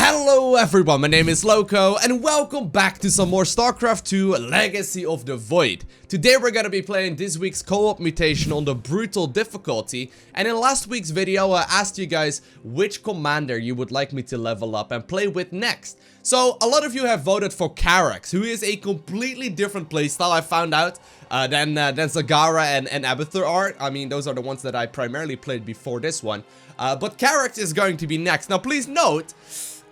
Hello everyone, my name is Lowko and welcome back to some more StarCraft 2 Legacy of the Void. Today we're gonna be playing this week's co-op mutation on the brutal difficulty, and in last week's video I asked you guys which commander you would like me to level up and play with next. So a lot of you have voted for Karax, who is a completely different playstyle I found out than Zagara and Abathur are. I mean, those are the ones that I primarily played before this one. But Karax is going to be next. Now please note,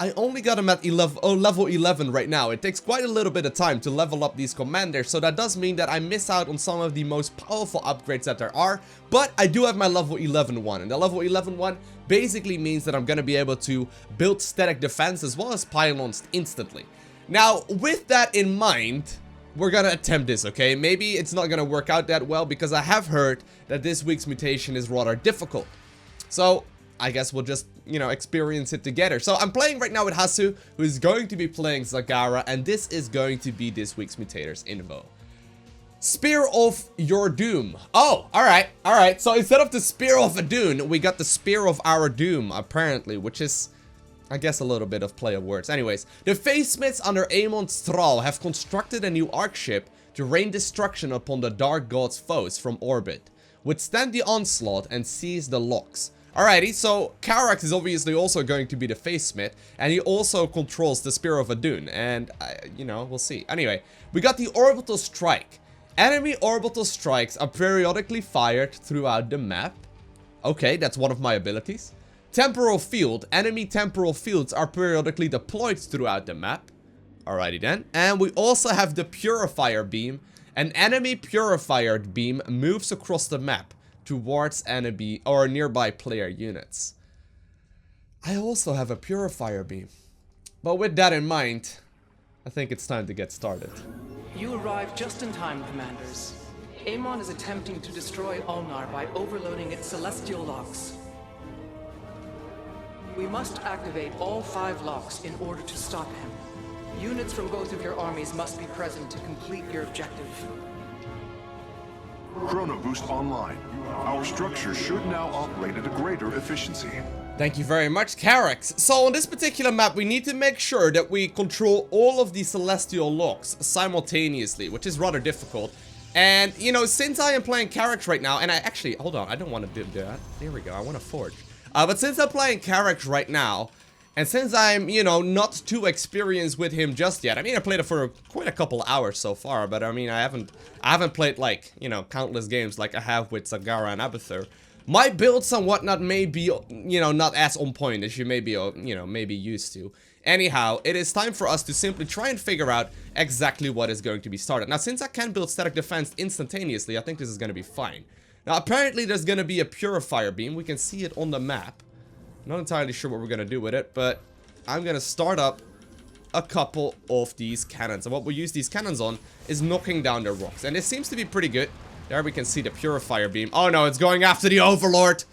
I only got him at level 11 right now. It takes quite a little bit of time to level up these commanders, so that does mean that I miss out on some of the most powerful upgrades that there are. But I do have my level 11 one, and the level 11 one basically means that I'm going to be able to build static defense as well as pylons instantly. Now, with that in mind, we're gonna attempt this, okay? Maybe it's not gonna work out that well because I have heard that this week's mutation is rather difficult. So I guess we'll just, you know, experience it together. So I'm playing right now with Hasu, who is going to be playing Zagara, and this is going to be this week's mutators info. Spear of your doom. Oh, alright. So instead of the Spear of Adun, we got the Spear of our doom, apparently, which is, I guess, a little bit of play of words. Anyways, the Facemits under Amon's thrall have constructed a new arc ship to rain destruction upon the Dark God's foes from orbit, withstand the onslaught, and seize the locks. Alrighty, so Karax is obviously also going to be the Facemit, and he also controls the Spear of Adun, and, you know, we'll see. Anyway, we got the Orbital Strike. Enemy Orbital Strikes are periodically fired throughout the map. Okay, that's one of my abilities. Temporal Field. Enemy Temporal Fields are periodically deployed throughout the map. Alrighty then. And we also have the Purifier Beam. An enemy Purifier Beam moves across the map towards enemy or nearby player units. I also have a Purifier Beam. But with that in mind, I think it's time to get started. You arrived just in time, Commanders. Amon is attempting to destroy Ulnar by overloading its celestial locks. We must activate all 5 locks in order to stop him. Units from both of your armies must be present to complete your objective. Chrono Boost online. Our structure should now operate at a greater efficiency. Thank you very much, Karax. So on this particular map, we need to make sure that we control all of the celestial locks simultaneously, which is rather difficult. And, you know, since I am playing Karax right now, and I actually, hold on, I don't want to do that. There we go, I want to forge. But since I'm playing Karax right now, and since I'm, you know, not too experienced with him just yet. I mean, I played it for quite a couple hours so far, but I mean, I haven't played, like, you know, countless games like I have with Zagara and Abathur. My builds and whatnot may be, you know, not as on point as you may be, you know, maybe used to. Anyhow, it is time for us to simply try and figure out exactly what is going to be started. Now, since I can build static defense instantaneously, I think this is going to be fine. Now, apparently there's going to be a Purifier Beam. We can see it on the map. Not entirely sure what we're going to do with it, but I'm going to start up a couple of these cannons. And what we use these cannons on is knocking down the rocks. And it seems to be pretty good. There we can see the Purifier Beam. Oh no, it's going after the Overlord.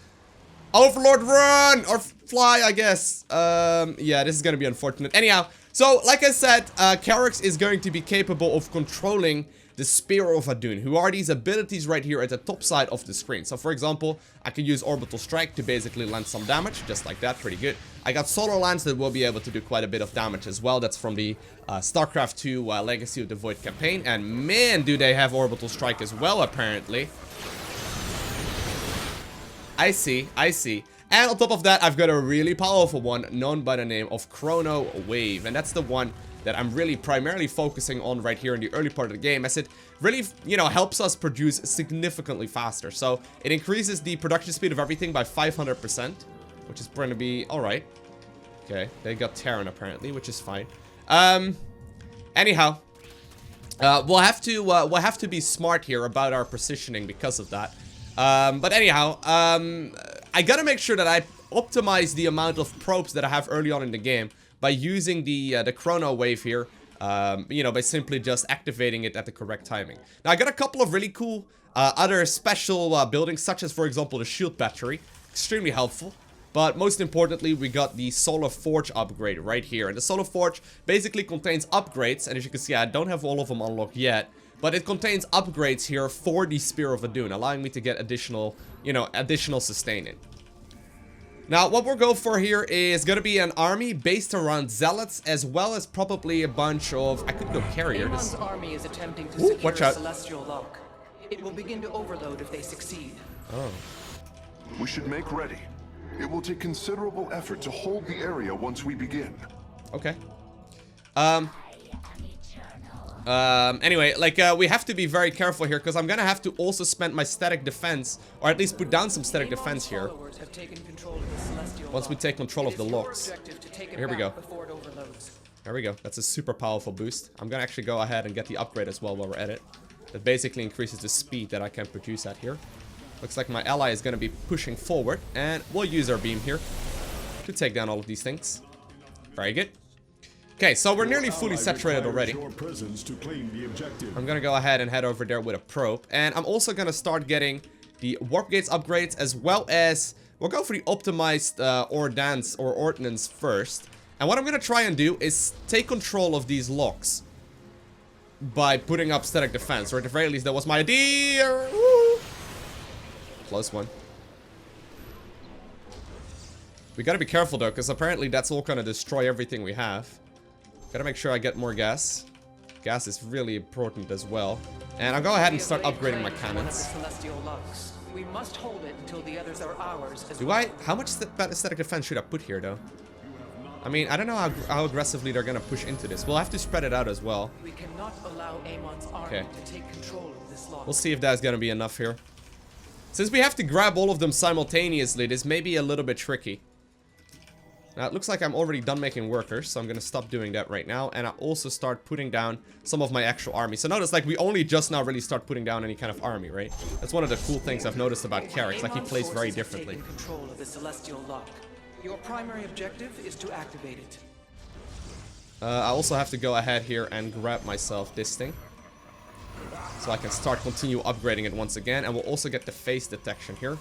Overlord, run! Or fly, I guess. Yeah, this is going to be unfortunate. Anyhow, so like I said, Karax is going to be capable of controlling the Spear of Adun, who are these abilities right here at the top side of the screen. So for example, I can use Orbital Strike to basically land some damage, just like that, pretty good. I got Solar Lance that will be able to do quite a bit of damage as well. That's from the StarCraft 2 Legacy of the Void campaign, and man, do they have Orbital Strike as well, apparently. I see. And on top of that, I've got a really powerful one known by the name of Chrono Wave, and that's the one that I'm really primarily focusing on right here in the early part of the game, as it really, you know, helps us produce significantly faster. So it increases the production speed of everything by 500%, which is going to be alright. Okay, they got Terran apparently, which is fine. Anyhow, we'll have to be smart here about our positioning because of that. But anyhow, I gotta make sure that I optimize the amount of probes that I have early on in the game by using the Chrono Wave here, you know, by simply just activating it at the correct timing. Now, I got a couple of really cool other special buildings, such as, for example, the Shield Battery. Extremely helpful. But most importantly, we got the Solar Forge upgrade right here. And the Solar Forge basically contains upgrades, and as you can see, I don't have all of them unlocked yet. But it contains upgrades here for the Spear of Adun, allowing me to get additional, you know, additional sustaining. Now, what we'll go for here is going to be an army based around zealots, as well as probably a bunch of... I could go carriers. Amon's army is attempting to secure watch out. a celestial lock. It will begin to overload if they succeed. Oh. We should make ready. It will take considerable effort to hold the area once we begin. Okay. Anyway, like, we have to be very careful here, because I'm gonna have to also spend my static defense, or at least put down some static defense here. Once we take control of the locks. Here we go. There we go. That's a super powerful boost. I'm gonna actually go ahead and get the upgrade as well while we're at it. That basically increases the speed that I can produce at here. Looks like my ally is gonna be pushing forward, and we'll use our beam here to take down all of these things. Very good. Okay, so we're nearly fully saturated already. I'm gonna go ahead and head over there with a probe, and I'm also gonna start getting the warp gates upgrades, as well as we'll go for the optimized ordnance first. And what I'm gonna try and do is take control of these locks by putting up static defense, or at the very least that was my idea. Woo! Close one. We gotta be careful though, because apparently that's all gonna destroy everything we have. Gotta make sure I get more gas. Gas is really important as well. And I'll go ahead and start upgrading my cannons. We must hold it until the others are ours. How much static defense should I put here though? I mean, I don't know how aggressively they're gonna push into this. We'll have to spread it out as well. We cannot allow Amon's army to take control of this lock. We'll see if that's gonna be enough here. Since we have to grab all of them simultaneously, this may be a little bit tricky. Now, it looks like I'm already done making workers, so I'm gonna stop doing that right now. And I'll also start putting down some of my actual army. So notice, like, we only just now really start putting down any kind of army, right? That's one of the cool things I've noticed about Karax. Like, he plays very differently. Control of the celestial lock. Your primary objective is to activate it. I also have to go ahead here and grab myself this thing, so I can start continue upgrading it once again. And we'll also get the phase detection here.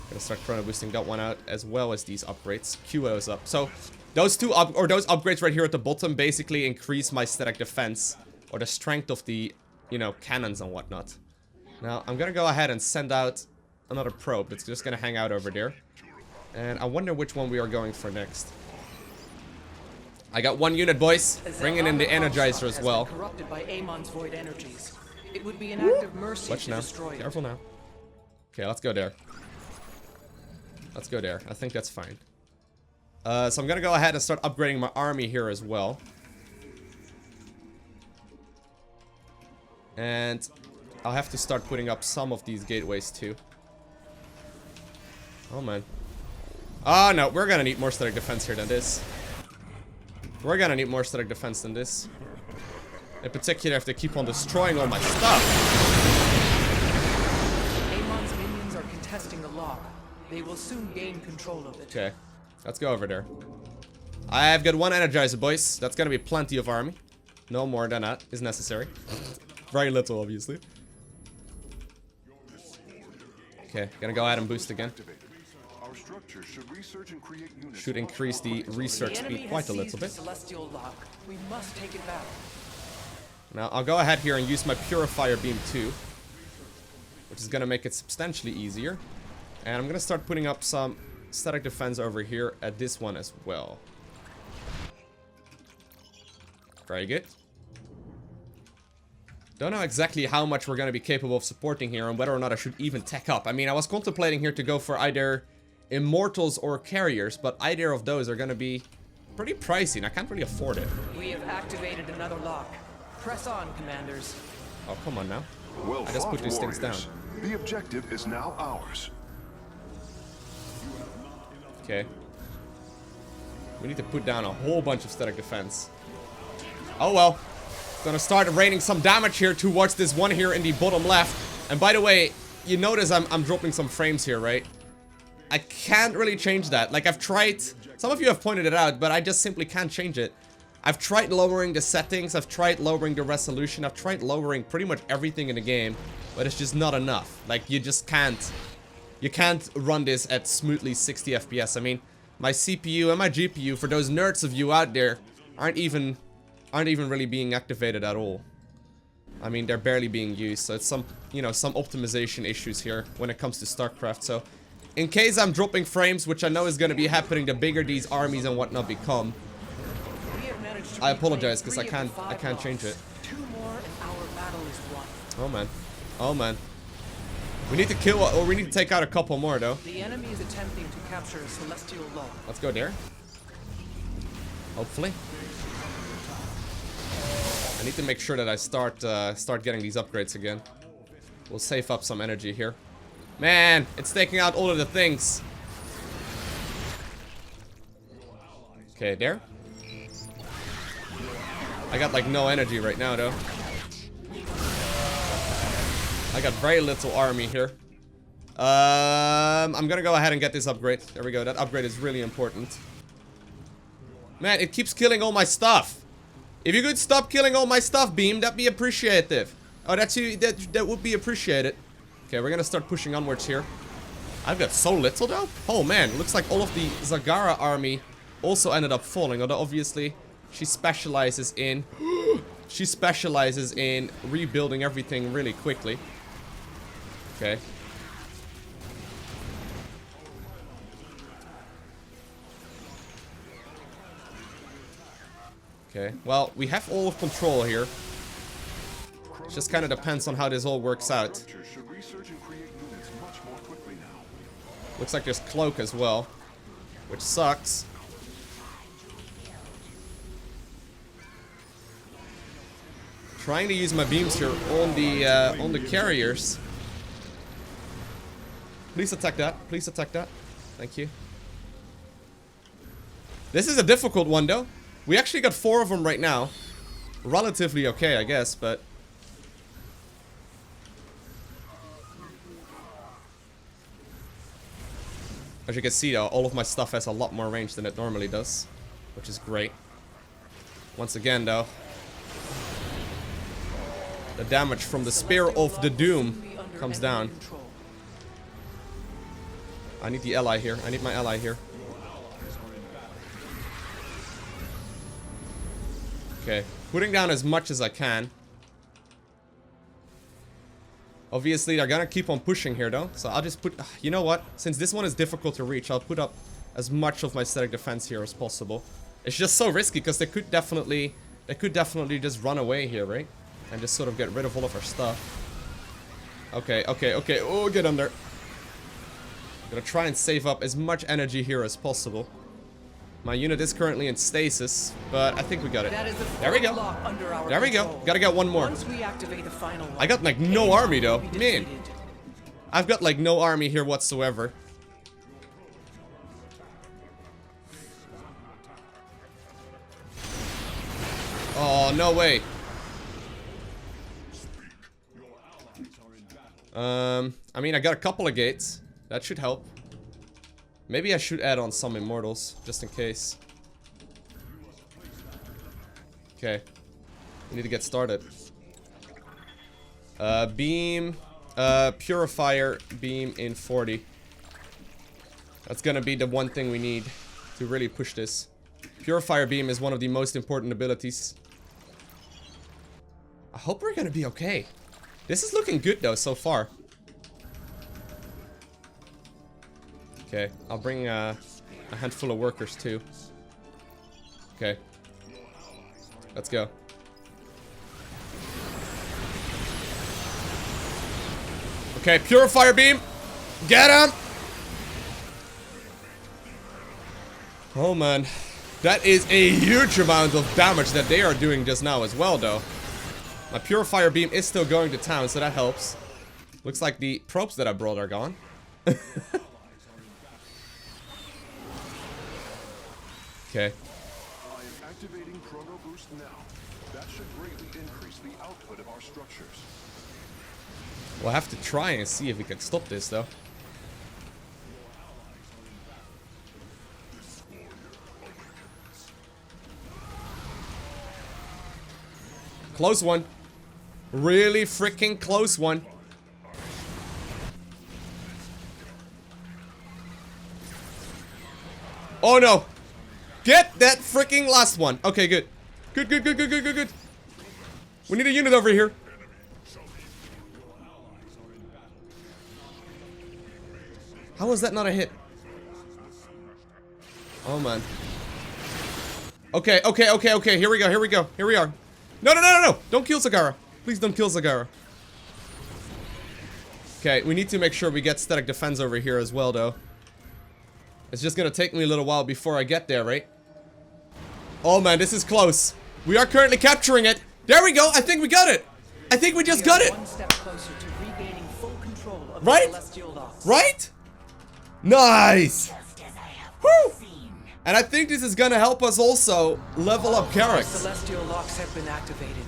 Gonna start chrono boosting that one out, as well as these upgrades. QO's up. So those those upgrades right here at the bottom basically increase my static defense, or the strength of the, you know, cannons and whatnot. Now I'm gonna go ahead and send out another probe. It's just gonna hang out over there, and I wonder which one we are going for next. I got one unit, boys. Bringing in the Energizer as well. Corrupted by Amon's void energies. It would be an act of mercy Watch to now. destroy it. Careful now. Okay, let's go there. Let's go there. I think that's fine. So I'm gonna go ahead and start upgrading my army here as well. And I'll have to start putting up some of these gateways too. Oh man. Oh no, we're gonna need more static defense here than this. We're gonna need more static defense than this. In particular, if they keep on destroying all my stuff. Amon's minions are contesting the lock. They will soon gain control of it. Okay, let's go over there. I've got one Energizer, boys. That's gonna be plenty of army. No more than that is necessary. Very little, obviously. Okay, gonna go ahead and boost again. Our structure should research and create units. Should increase the research speed quite a little bit. Celestial lock. We must take it back. Now, I'll go ahead here and use my Purifier Beam too, which is gonna make it substantially easier. And I'm gonna start putting up some static defense over here at this one as well. Very good. Don't know exactly how much we're gonna be capable of supporting here, and whether or not I should even tech up. I mean, I was contemplating here to go for either Immortals or Carriers, but either of those are gonna be pretty pricey, and I can't really afford it. We have activated another lock. Press on, commanders. Oh, come on now. Well I just put these things down. The objective is now ours. Okay. We need to put down a whole bunch of static defense. Oh well. Gonna start raining some damage here towards this one here in the bottom left. And by the way, you notice I'm dropping some frames here, right? I can't really change that. Like, I've tried. Some of you have pointed it out, but I just simply can't change it. I've tried lowering the settings. I've tried lowering the resolution. I've tried lowering pretty much everything in the game, but it's just not enough. Like, you just can't. You can't run this at smoothly 60 FPS. I mean, my CPU and my GPU, for those nerds of you out there, aren't even really being activated at all. I mean, they're barely being used. So it's some, you know, some optimization issues here when it comes to StarCraft. So in case I'm dropping frames, which I know is going to be happening the bigger these armies and whatnot become. I apologize because I can't change it. 2 more and our battle is won. Oh man. Oh man. We need to kill, or we need to take out a couple more though. The enemy is attempting to capture a celestial law. Let's go there. Hopefully. I need to make sure that I start getting these upgrades again. We'll save up some energy here. Man, it's taking out all of the things. Okay, there. I got like no energy right now though. I got very little army here. I'm gonna go ahead and get this upgrade. There we go. That upgrade is really important. Man, it keeps killing all my stuff. If you could stop killing all my stuff, Beam, that'd be appreciative. Oh, that would be appreciated. Okay, we're gonna start pushing onwards here. I've got so little though. Oh man, looks like all of the Zagara army also ended up falling. Although obviously she specializes in rebuilding everything really quickly. Okay. Okay, well, we have all of control here. It just kind of depends on how this all works out. Looks like there's Cloak as well, which sucks. Trying to use my beams here on the carriers. Please attack that. Please attack that. Thank you. This is a difficult one though. We actually got 4 of them right now. Relatively okay, I guess, but... As you can see though, all of my stuff has a lot more range than it normally does. Which is great. Once again though, the damage from the Spear of the Doom comes down. I need the ally here. I need my ally here. Okay, putting down as much as I can. Obviously, they're gonna keep on pushing here though, so I'll just put... You know what? Since this one is difficult to reach, I'll put up as much of my static defense here as possible. It's just so risky because they could definitely just run away here, right? And just sort of get rid of all of our stuff. Okay, okay, okay. Oh, get under. Gonna try and save up as much energy here as possible. My unit is currently in stasis, but I think we got it. There we go. There we go. Gotta get one more. I got like no army though. Man. I've got like no army here whatsoever. Oh, no way. I mean, I got a couple of gates. That should help. Maybe I should add on some immortals, just in case. Okay. We need to get started. Beam. Purifier Beam in 40. That's gonna be the one thing we need to really push this. Purifier Beam is one of the most important abilities. I hope we're gonna be okay. This is looking good though, so far. Okay, I'll bring a handful of workers too. Okay. Let's go. Okay, Purifier Beam! Get him! Oh man. That is a huge amount of damage that they are doing just now as well though. My Purifier Beam is still going to town, so that helps. Looks like the probes that I brought are gone. Okay. I am activating Chrono Boost now. That should greatly increase the output of our structures. We'll have to try and see if we can stop this though. Close one. Really freaking close one. Oh no. Get that freaking last one. Okay, good. Good, good, good, good, good, good, good. We need a unit over here. How was that not a hit? Oh, man. Okay, okay, okay, okay. Here we go, here we go. Here we are. No, no, no, no, no. Don't kill Zagara. Please don't kill Zagara. Okay, we need to make sure we get static defense over here as well, though. It's just gonna take me a little while before I get there, right? Oh, man, this is close. We are currently capturing it. There we go. I think we got it. I think we just got it. One step closer to regaining full control of Right? the celestial locks. Right? Nice. Woo! And I think this is gonna help us also level up The Karax. celestial locks have been activated.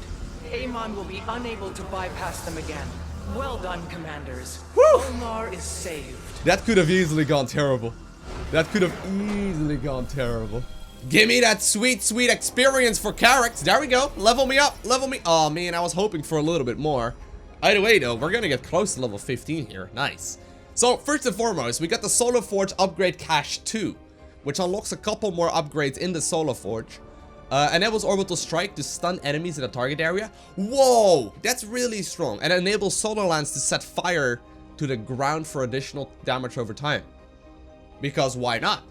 Amon will be unable to bypass them again. Well done, commanders. Woo! Omar is saved. That could have easily gone terrible. That could have easily gone terrible. Give me that sweet, sweet experience for Karax. There we go. Level me up. Level me. Oh, man, I was hoping for a little bit more. Either way, though, we're gonna get close to level 15 here. Nice. So, first and foremost, we got the Solar Forge Upgrade Cache 2, which unlocks a couple more upgrades in the Solar Forge. Enables Orbital Strike to stun enemies in the target area. Whoa! That's really strong. And enables Solar Lance to set fire to the ground for additional damage over time. Because why not?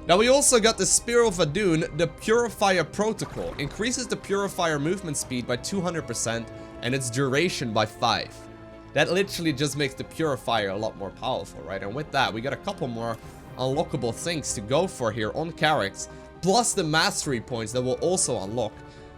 Now we also got the Spear of Adun, the Purifier Protocol. Increases the Purifier movement speed by 200% and its duration by 5. That literally just makes the Purifier a lot more powerful, right? And with that, we got a couple more unlockable things to go for here on Karax, plus the mastery points that will also unlock.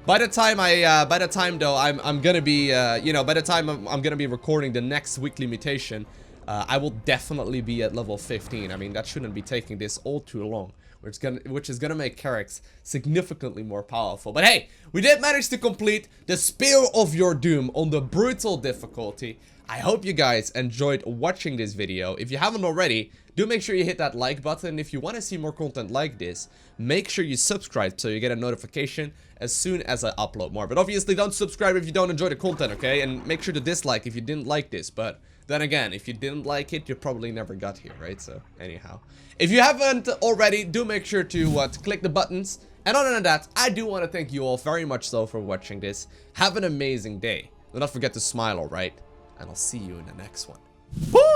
By the time I'm gonna be, by the time I'm gonna be recording the next weekly mutation, I will definitely be at level 15. I mean, that shouldn't be taking this all too long, which is gonna make Karax significantly more powerful. But hey, we did manage to complete the Spear of Your Doom on the brutal difficulty. I hope you guys enjoyed watching this video. If you haven't already, do make sure you hit that like button. If you want to see more content like this, make sure you subscribe so you get a notification as soon as I upload more. But obviously, don't subscribe if you don't enjoy the content, okay? And make sure to dislike if you didn't like this. But then again, if you didn't like it, you probably never got here, right? So anyhow, if you haven't already, do make sure to click the buttons. And other than that, I do want to thank you all very much so for watching this. Have an amazing day. Do not forget to smile, alright? And I'll see you in the next one. Woo!